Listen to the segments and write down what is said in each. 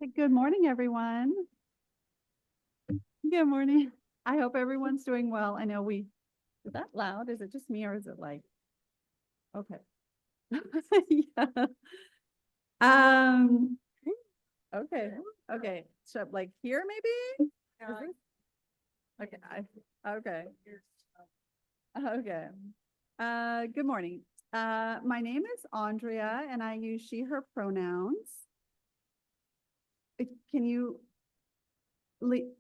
Good morning, everyone. Good morning. I hope everyone's doing well. I know is that loud? Is it just me or is it like, okay. Yeah. Um, okay. So like here maybe? Okay, okay. Okay. Good morning. My name is Andrea and I use she, her pronouns. Can you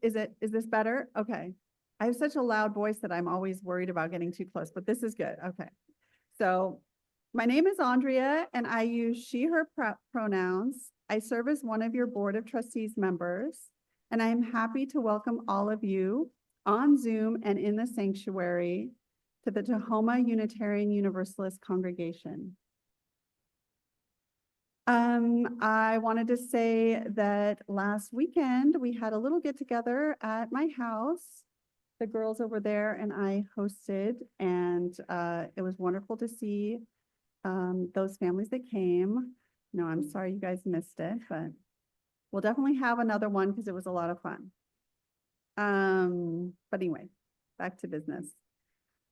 is this better? Okay. I have such a loud voice that I'm always worried about getting too close, but this is good. Okay. So my name is Andrea and I use she, her pronouns. I serve as one of your Board of Trustees members, and I am happy to welcome all of you on Zoom and in the sanctuary to the Tahoma Unitarian Universalist congregation. I wanted to say that last weekend we had a little get together at my house. The girls over there and I hosted, and it was wonderful to see those families that came. No, I'm sorry you guys missed it, but we'll definitely have another one because it was a lot of fun. But anyway, back to business.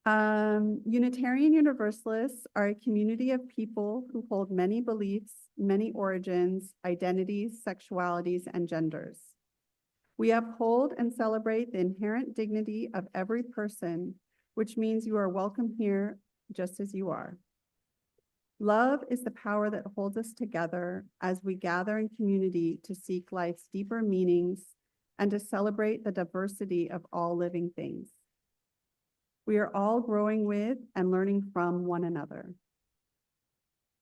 Unitarian Universalists are a community of people who hold many beliefs, many origins, identities, sexualities, and genders. We uphold and celebrate the inherent dignity of every person, which means you are welcome here just as you are. Love is the power that holds us together as we gather in community to seek life's deeper meanings and to celebrate the diversity of all living things. We are all growing with and learning from one another.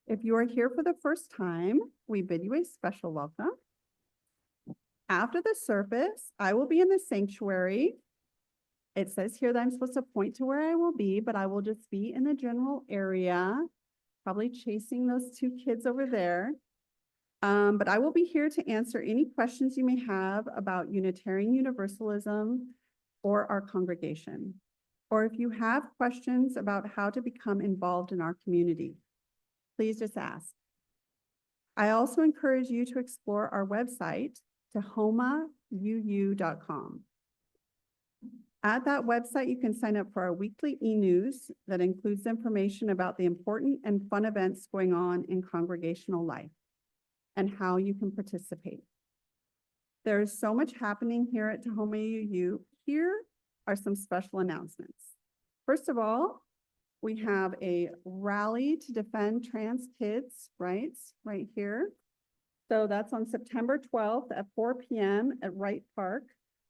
If you are here for the first time, we bid you a special welcome. After the service, I will be in the sanctuary. It says here that I'm supposed to point to where I will be, but I will just be in the general area, probably chasing those two kids over there. But I will be here to answer any questions you may have about Unitarian Universalism or our congregation. Or if you have questions about how to become involved in our community, please just ask. I also encourage you to explore our website, tahomauu.com. At that website, you can sign up for our weekly e-news that includes information about the important and fun events going on in congregational life and how you can participate. There is so much happening here at Tahoma UU. Here are some special announcements. First of all, we have a rally to defend trans kids' rights right here. So that's on September 12th at 4 p.m. at Wright Park.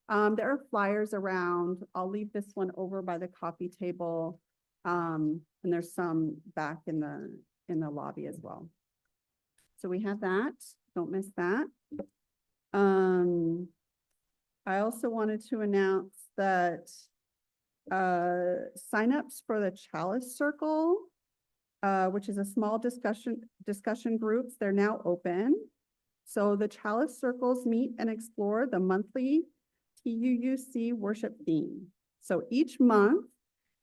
There are flyers around. I'll leave this one over by the coffee table. And there's some back in the lobby as well. So we have that. Don't miss that. I also wanted to announce that signups for the Chalice Circle, which is a small discussion groups, they're now open. So the Chalice Circles meet and explore the monthly TUUC worship theme. So each month,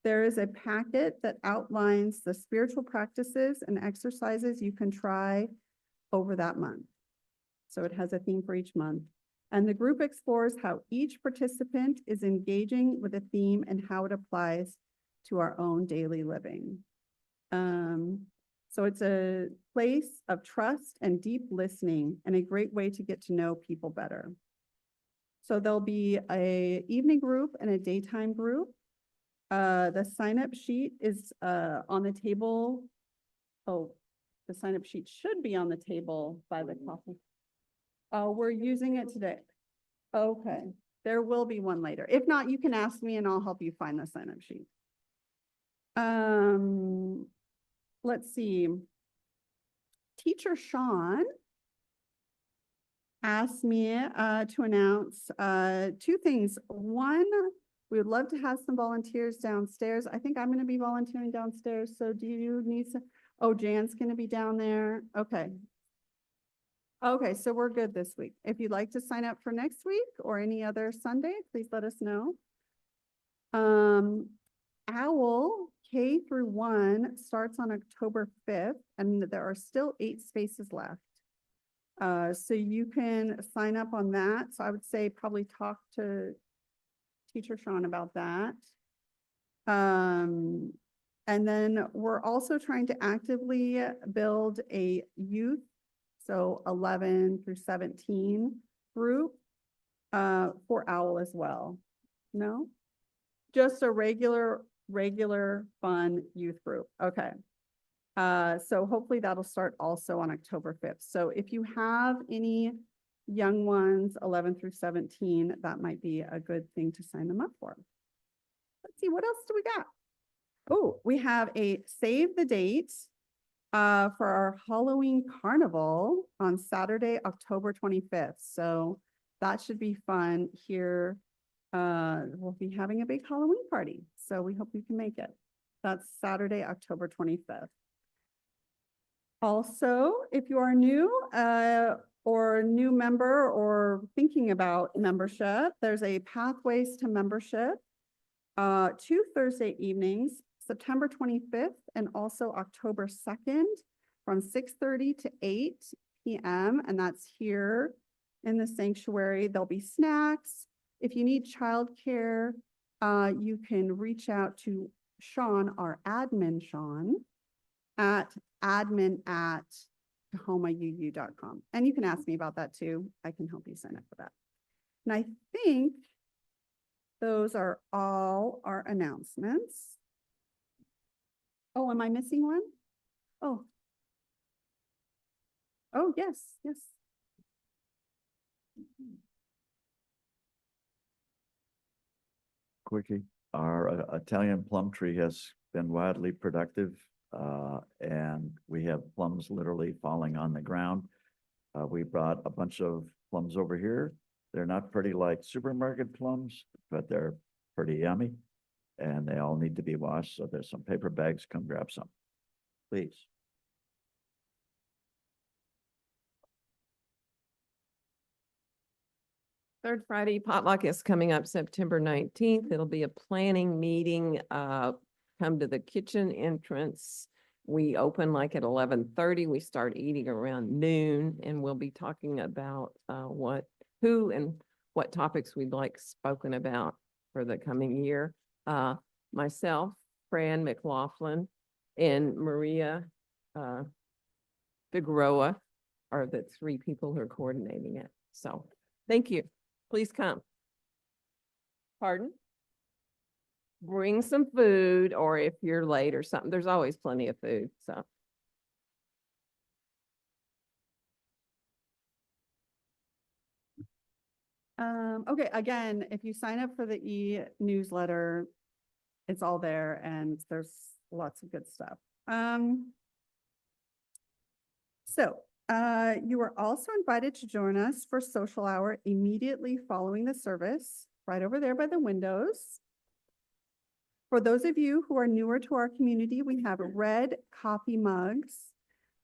there is a packet that outlines the spiritual practices and exercises you can try over that month. So it has a theme for each month. And the group explores how each participant is engaging with a theme and how it applies to our own daily living. So it's a place of trust and deep listening and a great way to get to know people better. So there'll be an evening group and a daytime group. The sign-up sheet is on the table. Oh, the sign-up sheet should be on the table by the coffee. Oh, we're using it today. Okay, there will be one later. If not, you can ask me and I'll help you find the sign-up sheet. Let's see. Teacher Sean asked me to announce two things. One, we would love to have some volunteers downstairs. I think I'm going to be volunteering downstairs. So do you need some? Oh, Jan's going to be down there. Okay. Okay, so we're good this week. If you'd like to sign up for next week or any other Sunday, please let us know. OWL K-1 starts on October 5th, and there are still 8 spaces left. So you can sign up on that. So I would say probably talk to Teacher Sean about that. And then we're also trying to actively build a youth, so 11 through 17 group for OWL as well. No? Just a regular fun youth group. Okay. So hopefully that'll start also on October 5th. So if you have any young ones, 11 through 17, that might be a good thing to sign them up for. Let's see, what else do we got? Oh, we have a save the date for our Halloween carnival on Saturday, October 25th. So that should be fun here. We'll be having a big Halloween party. So we hope you can make it. That's Saturday, October 25th. Also, if you are new or new member or thinking about membership, there's a Pathways to Membership 2 Thursday evenings, September 25th and also October 2nd from 6:30 to 8 p.m. And that's here in the sanctuary. There'll be snacks. If you need childcare, you can reach out to Sean, our admin, Sean, at admin@tahomauu.com. And you can ask me about that too. I can help you sign up for that. And I think those are all our announcements. Oh, am I missing one? Oh. Oh, yes, yes. Quickie, our Italian plum tree has been wildly productive, and we have plums literally falling on the ground. We brought a bunch of plums over here. They're not pretty like supermarket plums, but they're pretty yummy, and they all need to be washed. So there's some paper bags. Come grab some, please. Third Friday potluck is coming up September 19th. It'll be a planning meeting. Come to the kitchen entrance. We open like at 11:30. We start eating around noon, and we'll be talking about who and what topics we'd like spoken about for the coming year. Myself, Fran McLaughlin, and Maria Figueroa are the 3 people who are coordinating it. So thank you. Please come. Pardon? Bring some food, or if you're late or something, there's always plenty of food, so. Okay, again, if you sign up for the e-newsletter, it's all there and there's lots of good stuff. You are also invited to join us for social hour immediately following the service, right over there by the windows. For those of you who are newer to our community, we have red coffee mugs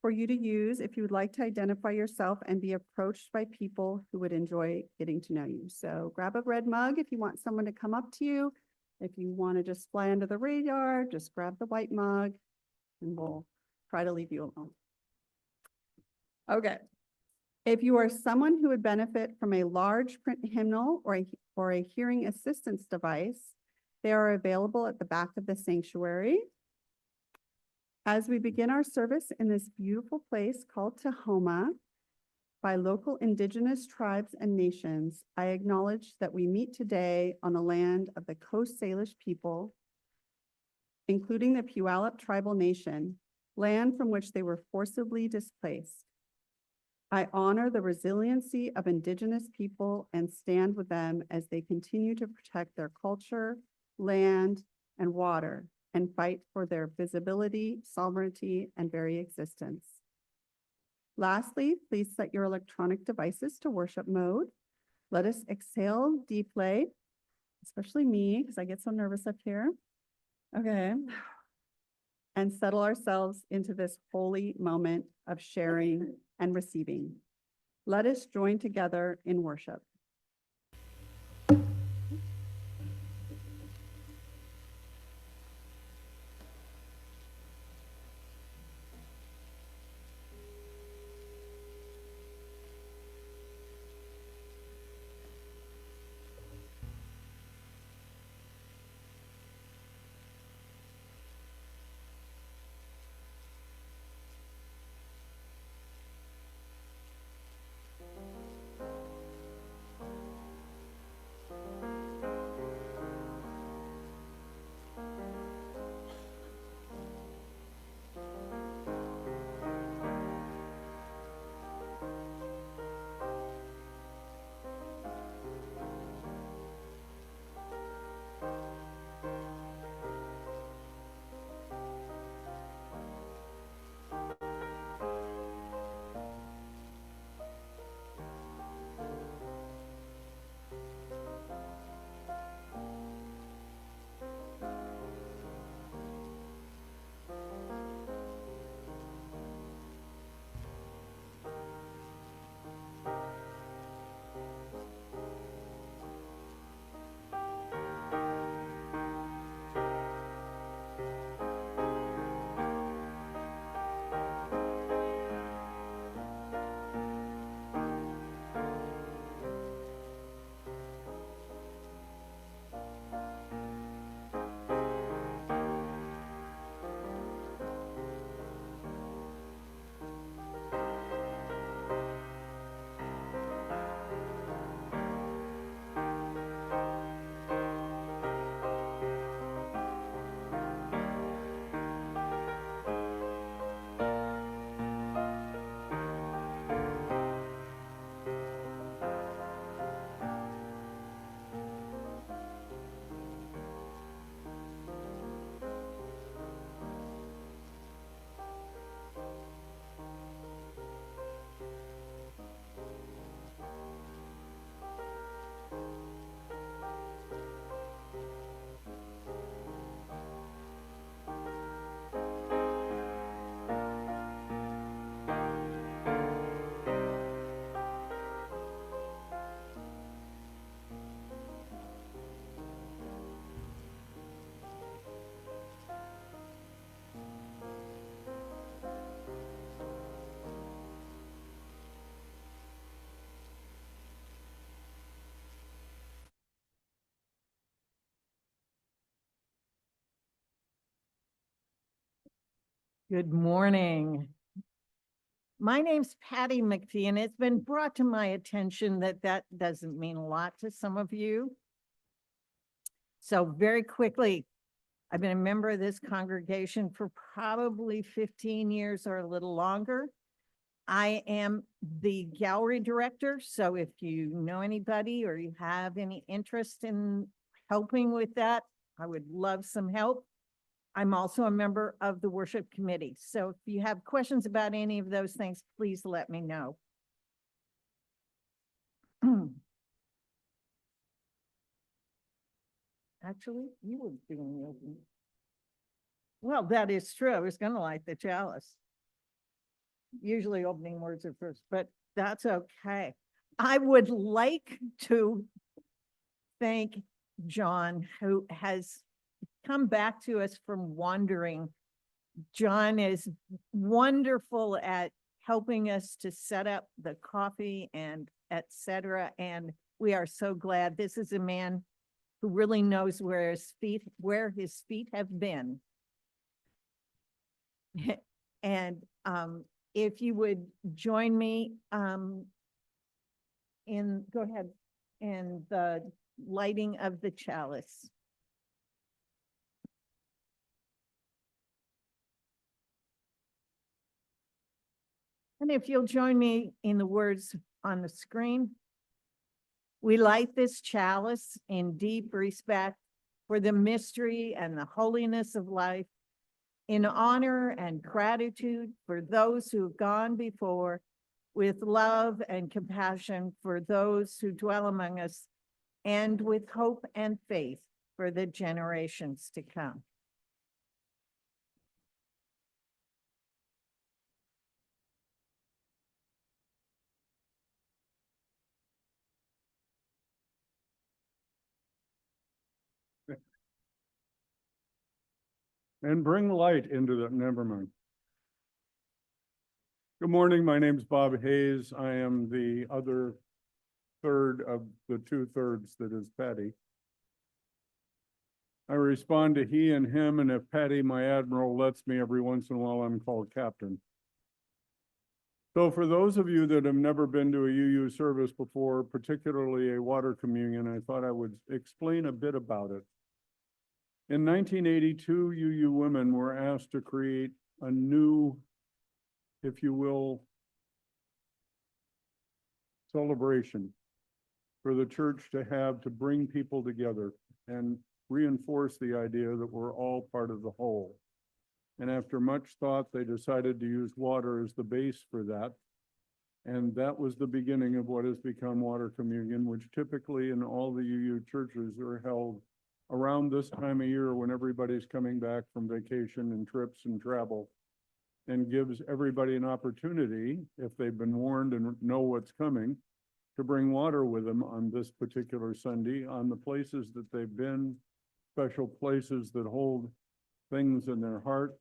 for you to use if you would like to identify yourself and be approached by people who would enjoy getting to know you. So grab a red mug if you want someone to come up to you. If you want to just fly under the radar, just grab the white mug and we'll try to leave you alone. Okay. If you are someone who would benefit from a large print hymnal or a hearing assistance device, they are available at the back of the sanctuary. As we begin our service in this beautiful place called Tahoma by local indigenous tribes and nations, I acknowledge that we meet today on the land of the Coast Salish people, including the Puyallup tribal nation, land from which they were forcibly displaced. I honor the resiliency of indigenous people and stand with them as they continue to protect their culture, land, and water, and fight for their visibility, sovereignty, and very existence. Lastly, please set your electronic devices to worship mode. Let us exhale deeply, especially me, because I get so nervous up here. Okay. And settle ourselves into this holy moment of sharing and receiving. Let us join together in worship. Good morning. My name's Patty McPhee, and it's been brought to my attention that that doesn't mean a lot to some of you. So very quickly, I've been a member of this congregation for probably 15 years or a little longer. I am the gallery director, so if you know anybody or you have any interest in helping with that, I would love some help. I'm also a member of the worship committee. So if you have questions about any of those things, please let me know. Actually, you were doing the opening. Well, that is true. I was gonna light the chalice. Usually opening words are first, but that's okay. I would like to thank John, who has come back to us from wandering. John is wonderful at helping us to set up the coffee and et cetera. And we are so glad. This is a man who really knows where his feet have been. And if you would join me go ahead, in the lighting of the chalice. And if you'll join me in the words on the screen. We light this chalice in deep respect for the mystery and the holiness of life, in honor and gratitude for those who have gone before, with love and compassion for those who dwell among us, and with hope and faith for the generations to come. And bring light into that, never mind. Good morning, my name's Bob Hayes. I am the other third of the 2/3 that is Patty. I respond to he and him, and if Patty, my admiral, lets me every once in a while, I'm called captain. So for those of you that have never been to a UU service before, particularly a water communion, I thought I would explain a bit about it. In 1982, UU women were asked to create a new, if you will, celebration for the church to have to bring people together and reinforce the idea that we're all part of the whole. And after much thought, they decided to use water as the base for that. And that was the beginning of what has become water communion, which typically in all the UU churches are held around this time of year when everybody's coming back from vacation and trips and travel, and gives everybody an opportunity, if they've been warned and know what's coming, to bring water with them on this particular Sunday on the places that they've been, special places that hold things in their heart.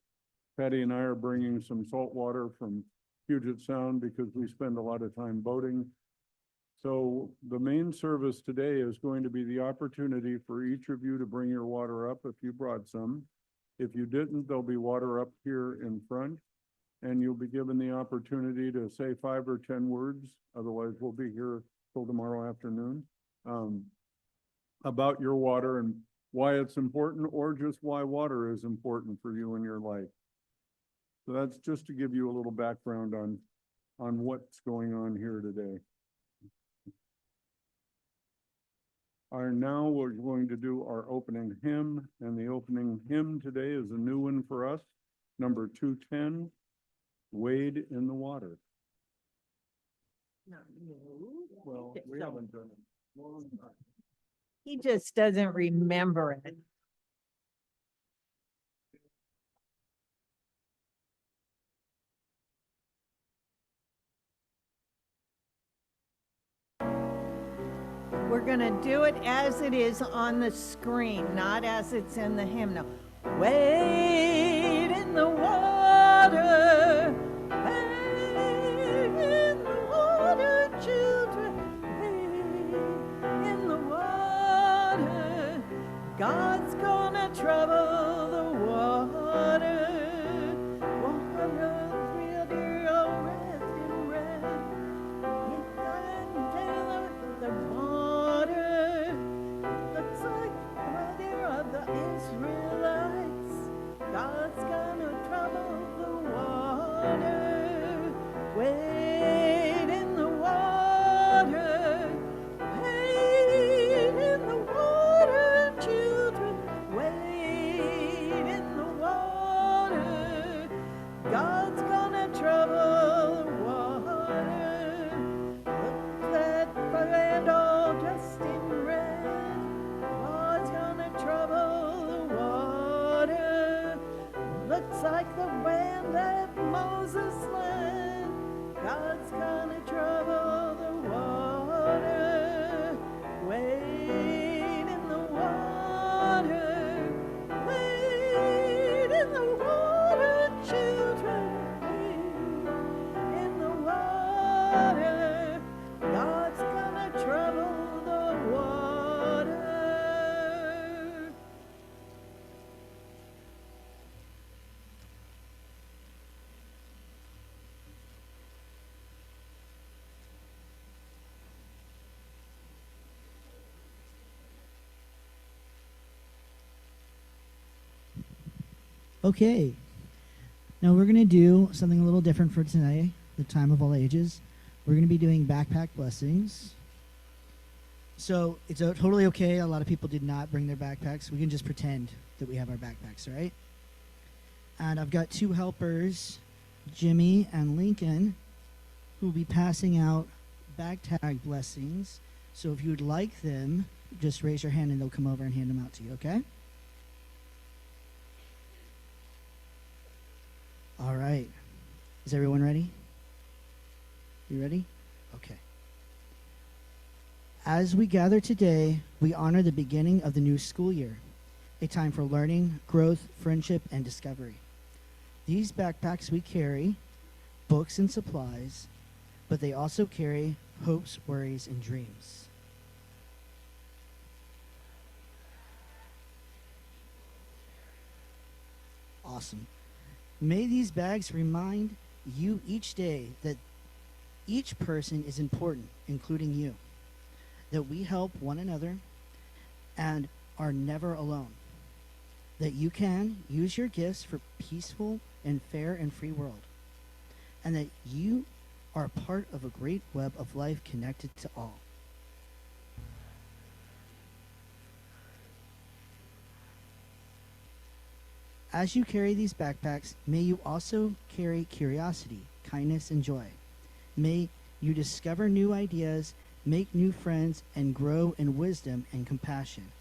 Patty and I are bringing some salt water from Puget Sound because we spend a lot of time boating. So the main service today is going to be the opportunity for each of you to bring your water up if you brought some. If you didn't, there'll be water up here in front, and you'll be given the opportunity to say 5 or 10 words. Otherwise, we'll be here till tomorrow afternoon about your water and why it's important, or just why water is important for you in your life. So that's just to give you a little background on what's going on here today. Now we're going to do our opening hymn, and the opening hymn today is a new one for us, number 210, Wade in the Water. Well, we haven't done it. He just doesn't remember it. We're gonna do it as it is on the screen, not as it's in the hymnal. Wade in the water, wade in the water, children, wade in the water. God's gonna trouble the water. Walk God's gonna trouble the water. Wade in the water. Wade in the water, children. Wade in the water. God's gonna trouble the water. Okay. Now we're going to do something a little different for today, the time of all ages. We're going to be doing backpack blessings. So it's totally okay. A lot of people did not bring their backpacks. We can just pretend that we have our backpacks, right? And I've got two helpers, Jimmy and Lincoln, who will be passing out backtag blessings. So if you would like them, just raise your hand and they'll come over and hand them out to you, okay? All right. Is everyone ready? You ready? Okay. As we gather today, we honor the beginning of the new school year, a time for learning, growth, friendship, and discovery. These backpacks we carry books and supplies, but they also carry hopes, worries, and dreams. Awesome. May these bags remind you each day that each person is important, including you, that we help one another and are never alone, that you can use your gifts for peaceful and fair and free world, and that you are part of a great web of life connected to all. As you carry these backpacks, may you also carry curiosity, kindness, and joy. May you discover new ideas, make new friends, and grow in wisdom and compassion.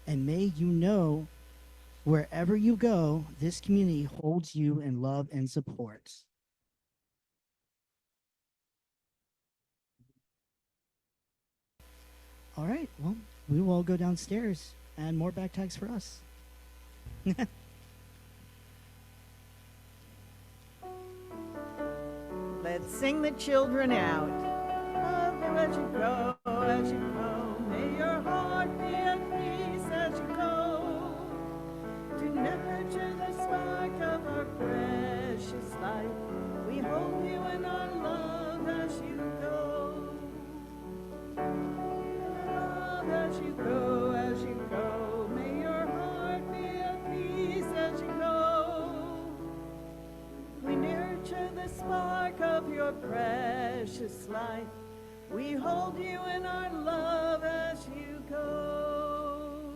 And may you know wherever you go, this community holds you in love and support. All right, well, we will all go downstairs and more backpacks for us. Let's sing the children out. As you go, as you go, may your heart be at peace as you go. To nurture the spark of our precious life, we hold you in our love as you go. Love as you go, as you go, may your heart be at peace as you go. We nurture the spark of your precious life. We hold you in our love as you go.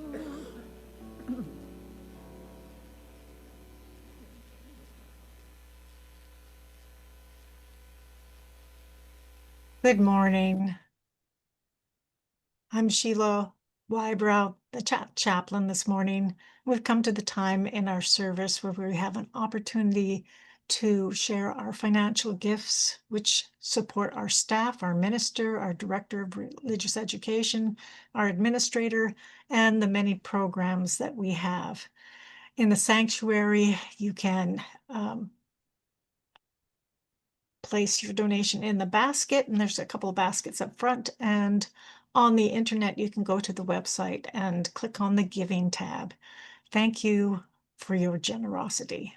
Good morning. I'm Sheila Wybrow, the chaplain this morning. We've come to the time in our service where we have an opportunity to share our financial gifts, which support our staff, our minister, our director of religious education, our administrator, and the many programs that we have. In the sanctuary, you can place your donation in the basket, and there's a couple of baskets up front, and on the internet you can go to the website and click on the giving tab. Thank you for your generosity.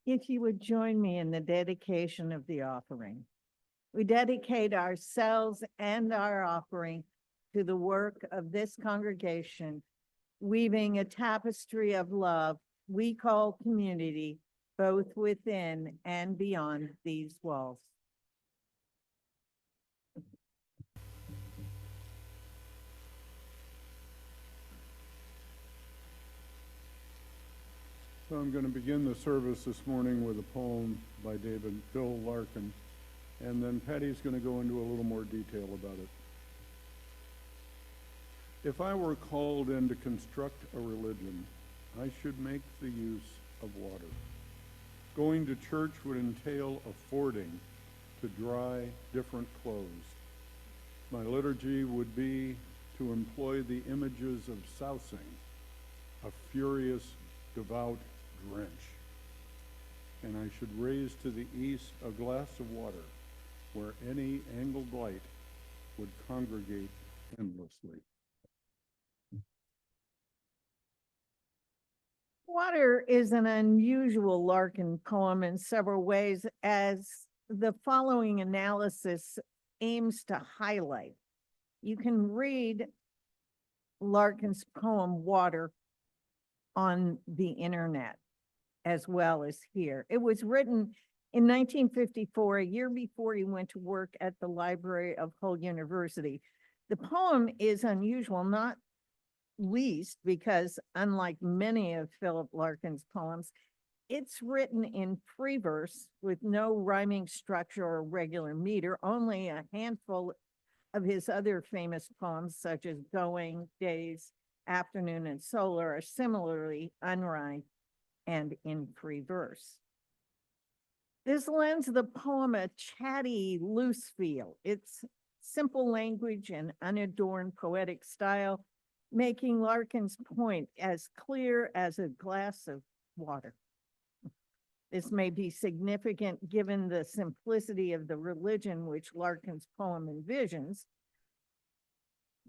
If you would join me in the dedication of the offering. We dedicate ourselves and our offering to the work of this congregation, weaving a tapestry of love we call community, both within and beyond these walls. So I'm going to begin the service this morning with a poem by Bill Larkin, and then Patty's going to go into a little more detail about it. If I were called in to construct a religion, I should make the use of water. Going to church would entail affording to dry different clothes. My liturgy would be to employ the images of sousing, a furious, devout drench. And I should raise to the east a glass of water where any angled light would congregate endlessly. Water is an unusual Larkin poem in several ways, as the following analysis aims to highlight. You can read Larkin's poem Water on the internet as well as here. It was written in 1954, a year before he went to work at the library of Hull University. The poem is unusual, not least because, unlike many of Philip Larkin's poems, it's written in free verse with no rhyming structure or regular meter. Only a handful of his other famous poems, such as Going, Days, Afternoon, and Solar, are similarly unrhymed and in free verse. This lends the poem a chatty, loose feel. It's simple language and unadorned poetic style, making Larkin's point as clear as a glass of water. This may be significant given the simplicity of the religion which Larkin's poem envisions,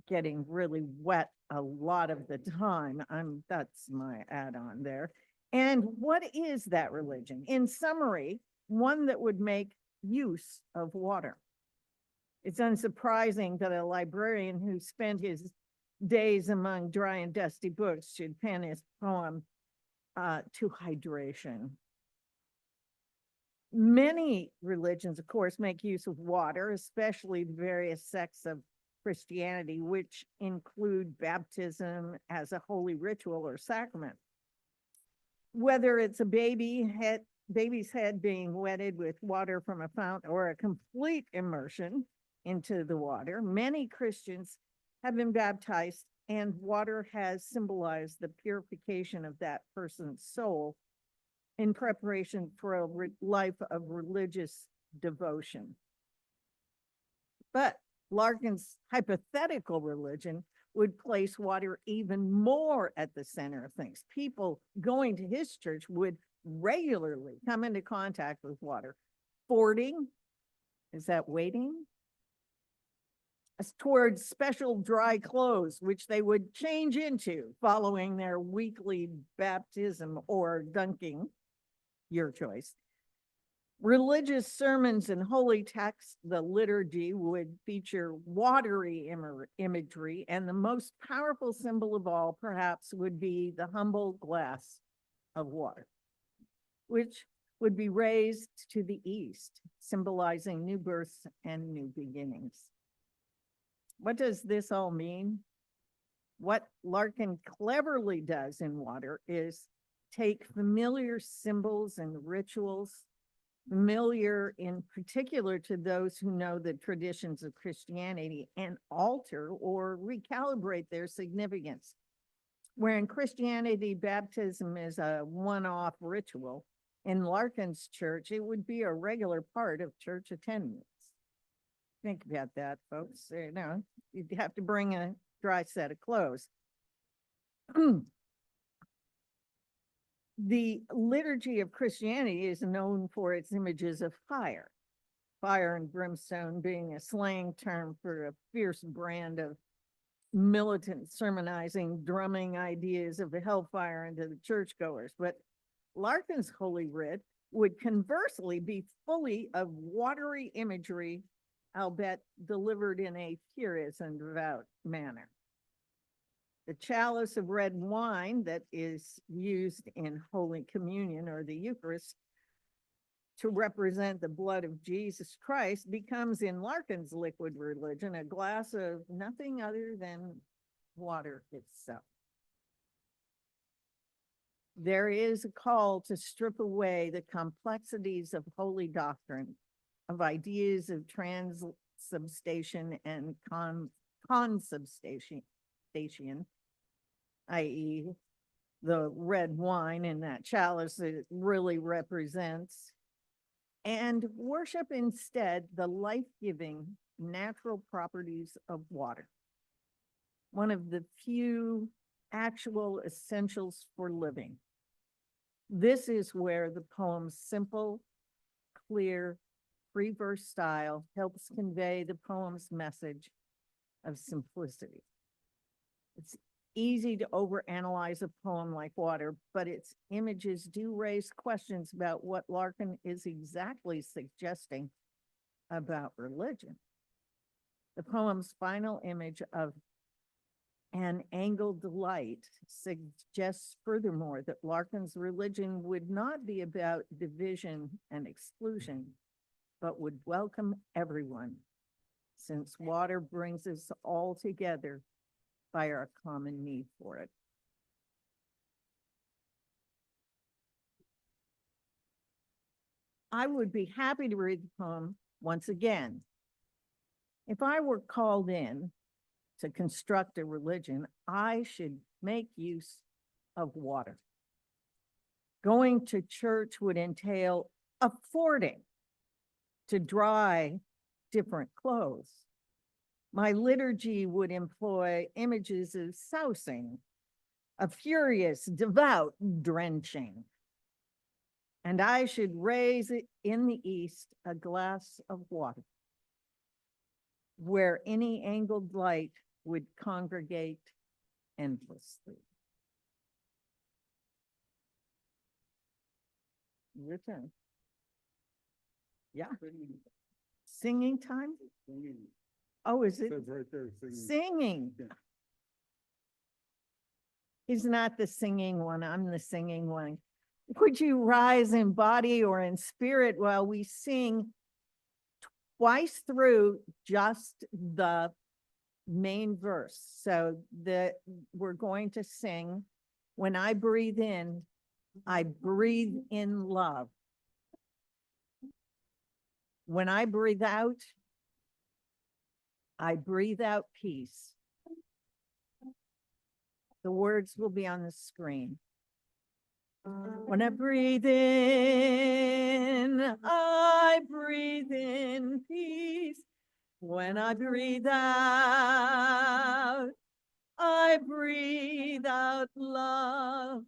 getting really wet a lot of the time. That's my add-on there. And what is that religion? In summary, one that would make use of water. It's unsurprising that a librarian who spent his days among dry and dusty books should pen his poem to hydration. Many religions, of course, make use of water, especially the various sects of Christianity, which include baptism as a holy ritual or sacrament. Whether it's a baby's head being wetted with water from a fountain or a complete immersion into the water, many Christians have been baptized, and water has symbolized the purification of that person's soul in preparation for a life of religious devotion. But Larkin's hypothetical religion would place water even more at the center of things. People going to his church would regularly come into contact with water. Fording, is that waiting? As towards special dry clothes, which they would change into following their weekly baptism or dunking, your choice. Religious sermons and holy texts, the liturgy, would feature watery imagery, and the most powerful symbol of all, perhaps, would be the humble glass of water, which would be raised to the east, symbolizing new births and new beginnings. What does this all mean? What Larkin cleverly does in water is take familiar symbols and rituals, familiar in particular to those who know the traditions of Christianity, and alter or recalibrate their significance. Where in Christianity, baptism is a one-off ritual, in Larkin's church, it would be a regular part of church attendance. Think about that, folks. You know, you'd have to bring a dry set of clothes. The liturgy of Christianity is known for its images of fire. Fire and brimstone being a slang term for a fierce brand of militant sermonizing, drumming ideas of the hellfire into the churchgoers. But Larkin's Holy Writ would conversely be fully of watery imagery, albeit delivered in a furious and devout manner. The chalice of red wine that is used in Holy Communion or the Eucharist to represent the blood of Jesus Christ becomes in Larkin's liquid religion a glass of nothing other than water itself. There is a call to strip away the complexities of holy doctrine, of ideas of transubstantiation and consubstantiation, i.e. the red wine in that chalice it really represents, and worship instead the life-giving natural properties of water, one of the few actual essentials for living. This is where the poem's simple, clear, free verse style helps convey the poem's message of simplicity. It's easy to overanalyze a poem like Water, but its images do raise questions about what Larkin is exactly suggesting about religion. The poem's final image of an angled light suggests furthermore that Larkin's religion would not be about division and exclusion, but would welcome everyone, since water brings us all together by our common need for it. I would be happy to read the poem once again. If I were called in to construct a religion, I should make use of water. Going to church would entail affording to dry different clothes. My liturgy would employ images of sousing, a furious, devout drenching. And I should raise it in the east a glass of water, where any angled light would congregate endlessly. Your turn. Yeah. Singing time? Oh, is it? Says right there, singing. Singing. Yeah. He's not the singing one, I'm the singing one. Would you rise in body or in spirit while we sing twice through just the main verse? So we're going to sing, when I breathe in, I breathe in love. When I breathe out, I breathe out peace. The words will be on the screen. When I breathe in, I breathe in peace. When I breathe out, I breathe out love.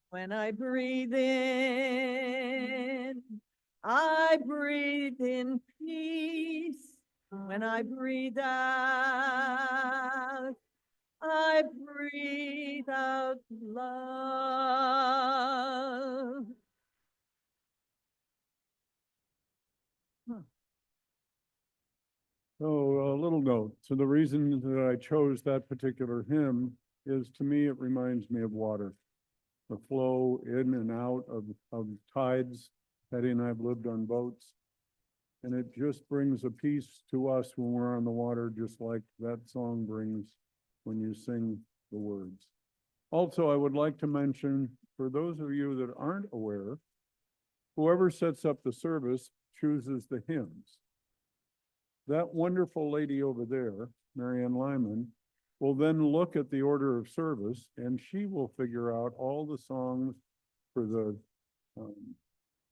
When I breathe in, I breathe in peace. When I breathe out, I breathe out love. So a little note. So the reason that I chose that particular hymn is, to me, it reminds me of water. The flow in and out of tides. Patty and I have lived on boats. And it just brings a peace to us when we're on the water, just like that song brings when you sing the words. Also, I would like to mention, for those of you that aren't aware, whoever sets up the service chooses the hymns. That wonderful lady over there, Marianne Lyman, will then look at the order of service and she will figure out all the songs for the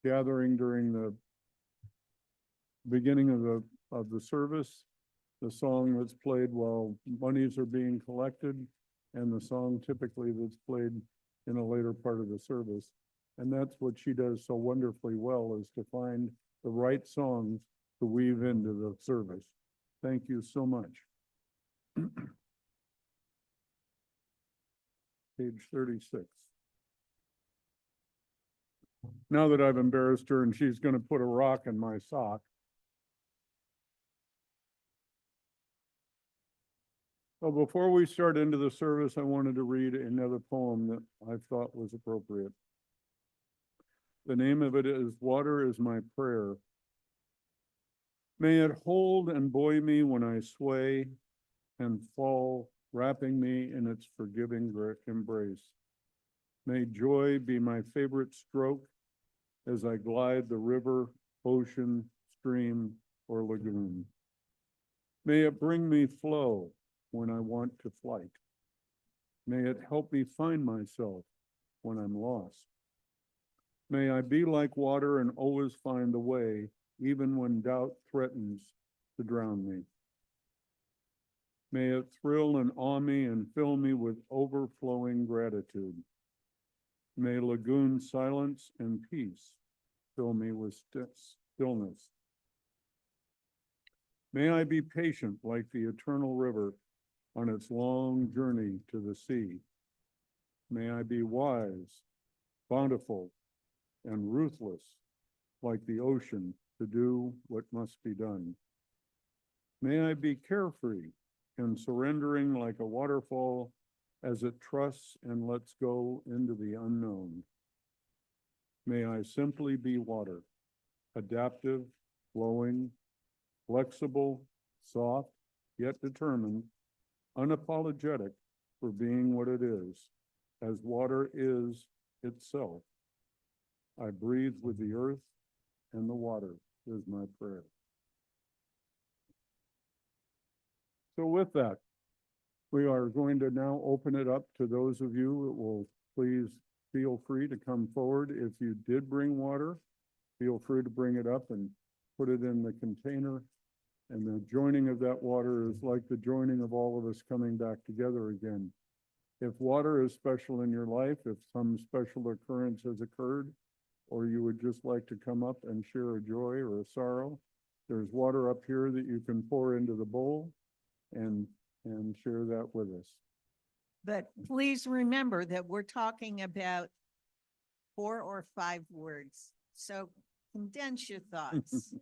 gathering during the beginning of the service, the song that's played while monies are being collected, and the song typically that's played in a later part of the service. And that's what she does so wonderfully well, is to find the right songs to weave into the service. Thank you so much. Page 36. now that I've embarrassed her and she's gonna put a rock in my sock. Well, before we start into the service, I wanted to read another poem that I thought was appropriate. The name of it is Water is My Prayer. May it hold and buoy me when I sway and fall, wrapping me in its forgiving embrace. May joy be my favorite stroke as I glide the river, ocean, stream, or lagoon. May it bring me flow when I want to flight. May it help me find myself when I'm lost. May I be like water and always find the way, even when doubt threatens to drown me. May it thrill and awe me and fill me with overflowing gratitude. May lagoon silence and peace fill me with stillness. May I be patient like the eternal river on its long journey to the sea. May I be wise, bountiful, and ruthless like the ocean to do what must be done. May I be carefree and surrendering like a waterfall as it trusts and lets go into the unknown. May I simply be water, adaptive, flowing, flexible, soft, yet determined, unapologetic for being what it is, as water is itself. I breathe with the earth, and the water is my prayer. So with that, we are going to now open it up to those of you that will please feel free to come forward. If you did bring water, feel free to bring it up and put it in the container. And the joining of that water is like the joining of all of us coming back together again. If water is special in your life, if some special occurrence has occurred, or you would just like to come up and share a joy or a sorrow, there's water up here that you can pour into the bowl and share that with us. But please remember that we're talking about 4 or 5 words. So condense your thoughts.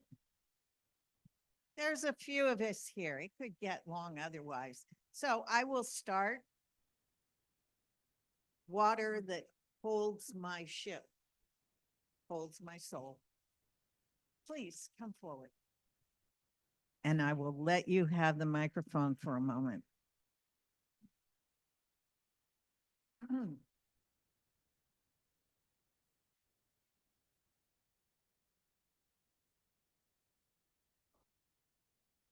There's a few of us here. It could get long otherwise. So I will start. Water that holds my ship, holds my soul. Please come forward. And I will let you have the microphone for a moment.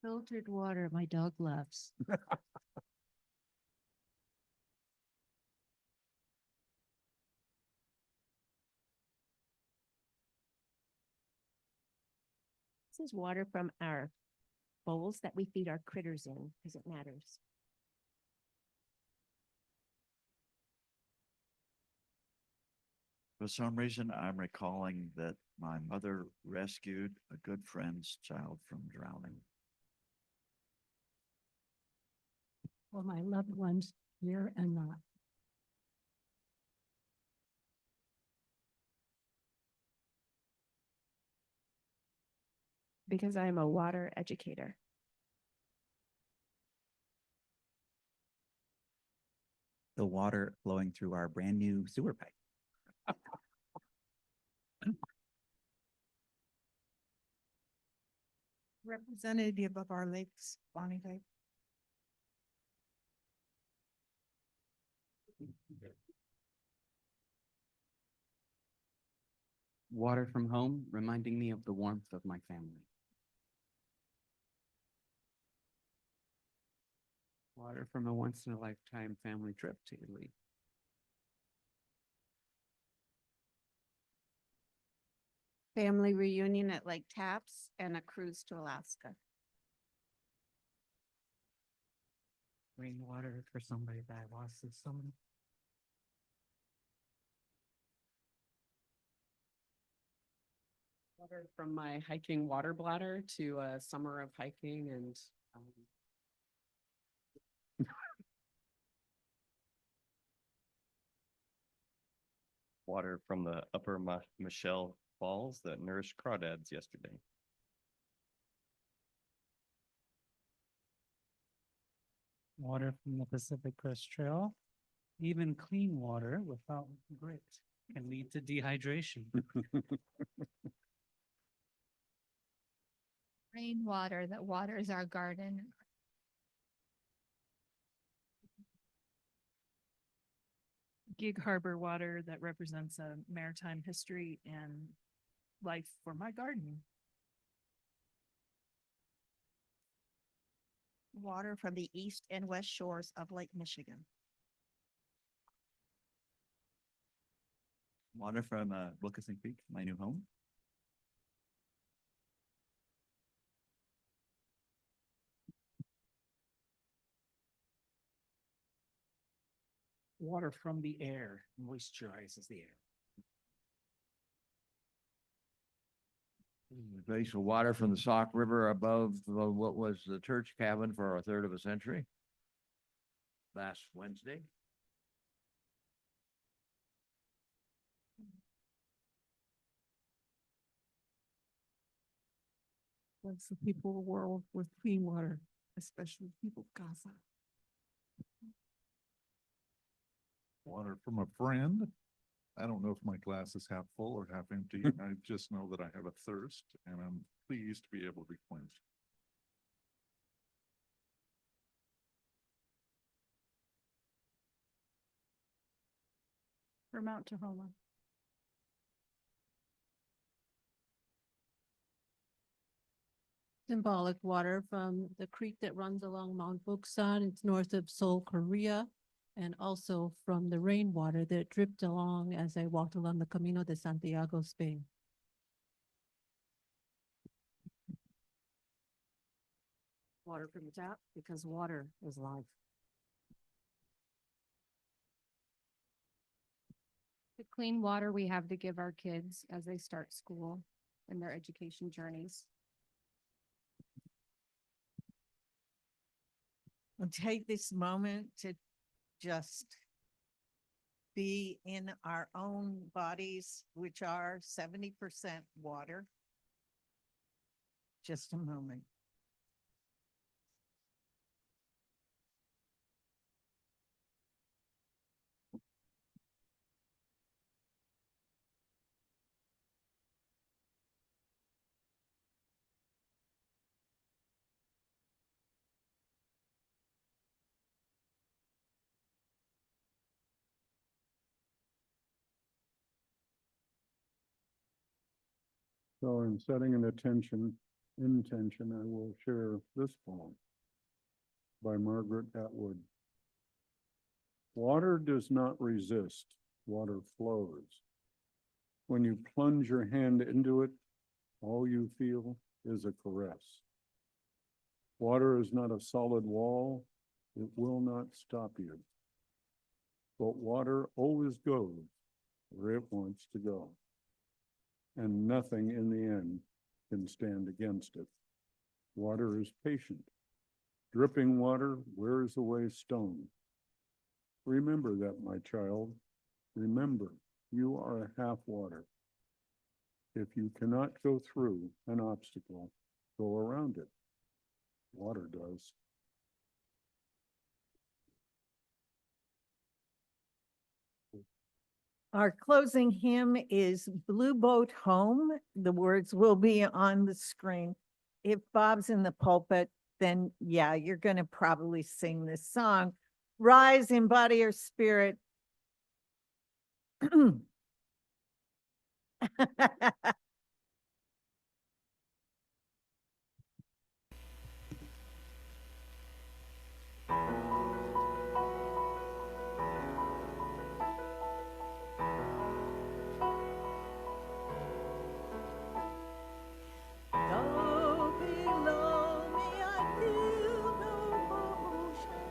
Filtered water my dog loves. This is water from our bowls that we feed our critters in because it matters. For some reason, I'm recalling that my mother rescued a good friend's child from drowning. For my loved ones here and not. Because I'm a water educator. The water flowing through our brand new sewer pipe. Representative of our lakes, Bonnie Lake. Water from home, reminding me of the warmth of my family. Water from a once-in-a-lifetime family trip to Italy. Family reunion at Lake Taps and a cruise to Alaska. Rainwater for somebody that I lost this summer. Water from my hiking water bladder to a summer of hiking and Water from the upper Michelle Falls that nourished crawdads yesterday. Water from the Pacific Crest Trail. Even clean water without grit can lead to dehydration. Rainwater that waters our garden. Gig Harbor water that represents a maritime history and life for my garden. Water from the east and west shores of Lake Michigan. Water from Wilkinson Creek, my new home. Water from the air moisturizes the air. Glacial water from the Sauk River above what was the church cabin for a third of a century. Last Wednesday. Bless the people of the world with clean water, especially people of Gaza. Water from a friend. I don't know if my glass is half full or half empty. I just know that I have a thirst and I'm pleased to be able to be quenched. For Mount Tahoma. Symbolic water from the creek that runs along Mount Buksan. It's north of Seoul, Korea. And also from the rainwater that dripped along as I walked along the Camino de Santiago, Spain. Water from the tap, because water is life. The clean water we have to give our kids as they start school and their education journeys. I'll take this moment to just be in our own bodies, which are 70% water. Just a moment. So in setting an intention, I will share this poem by Margaret Atwood. Water does not resist, water flows. When you plunge your hand into it, all you feel is a caress. Water is not a solid wall, it will not stop you. But water always goes where it wants to go. And nothing in the end can stand against it. Water is patient. Dripping water wears away stone. Remember that, my child. Remember, you are a half water. If you cannot go through an obstacle, go around it. Water does. Our closing hymn is Blue Boat Home. The words will be on the screen. If Bob's in the pulpit, then yeah, you're going to probably sing this song. Rise in body or spirit. Though below me I feel no motion,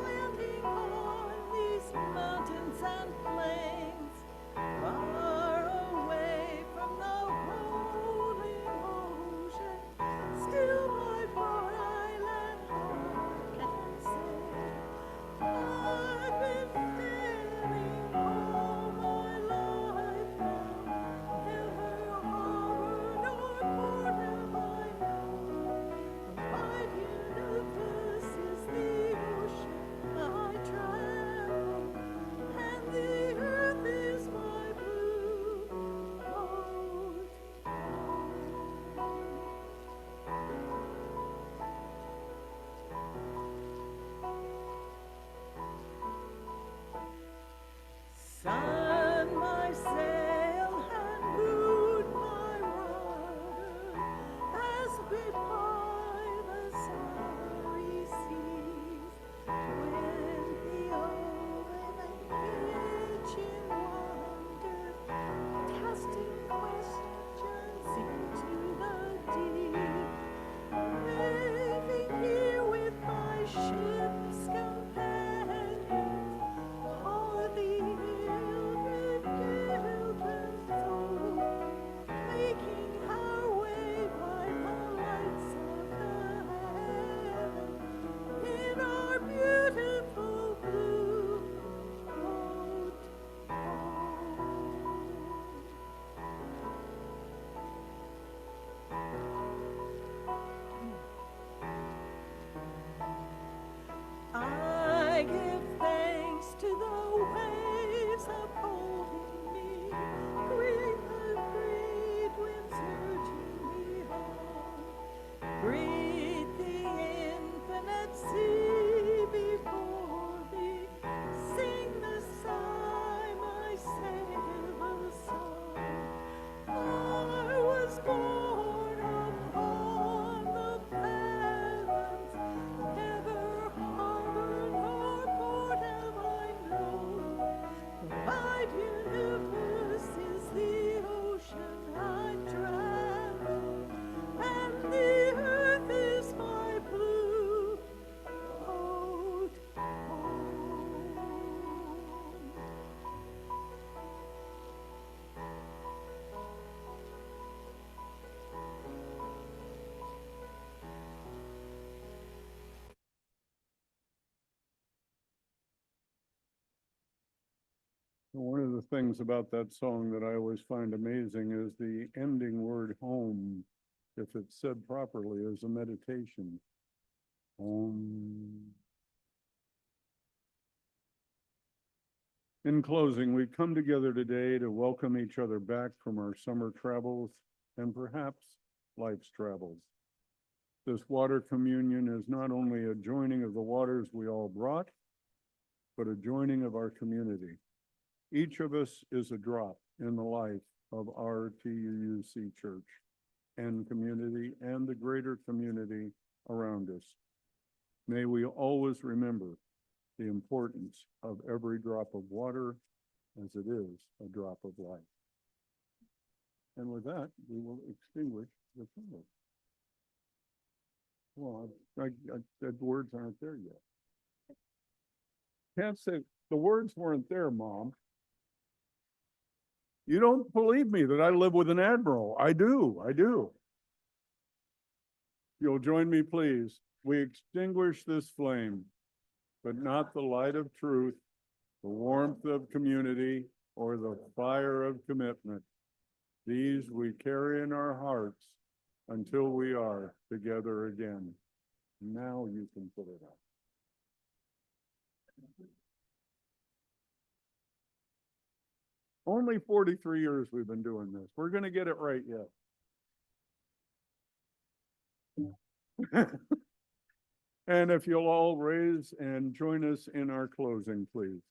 landing on these mountains and plains, far away from One of the things about that song that I always find amazing is the ending word home, if it's said properly, is a meditation. Home. In closing, we come together today to welcome each other back from our summer travels and perhaps life's travels. This water communion is not only a joining of the waters we all brought, but a joining of our community. Each of us is a drop in the life of our TUUC church and community and the greater community around us. May we always remember the importance of every drop of water as it is a drop of life. And with that, we will extinguish the candle. Well, I said words aren't there yet. Can't say, the words weren't there, Mom. You don't believe me that I live with an admiral. I do. You'll join me, please. We extinguish this flame, but not the light of truth, the warmth of community, or the fire of commitment. These we carry in our hearts until we are together again. Now you can put it out. Only 43 years we've been doing this. We're going to get it right yet. And if you'll all raise and join us in our closing, please.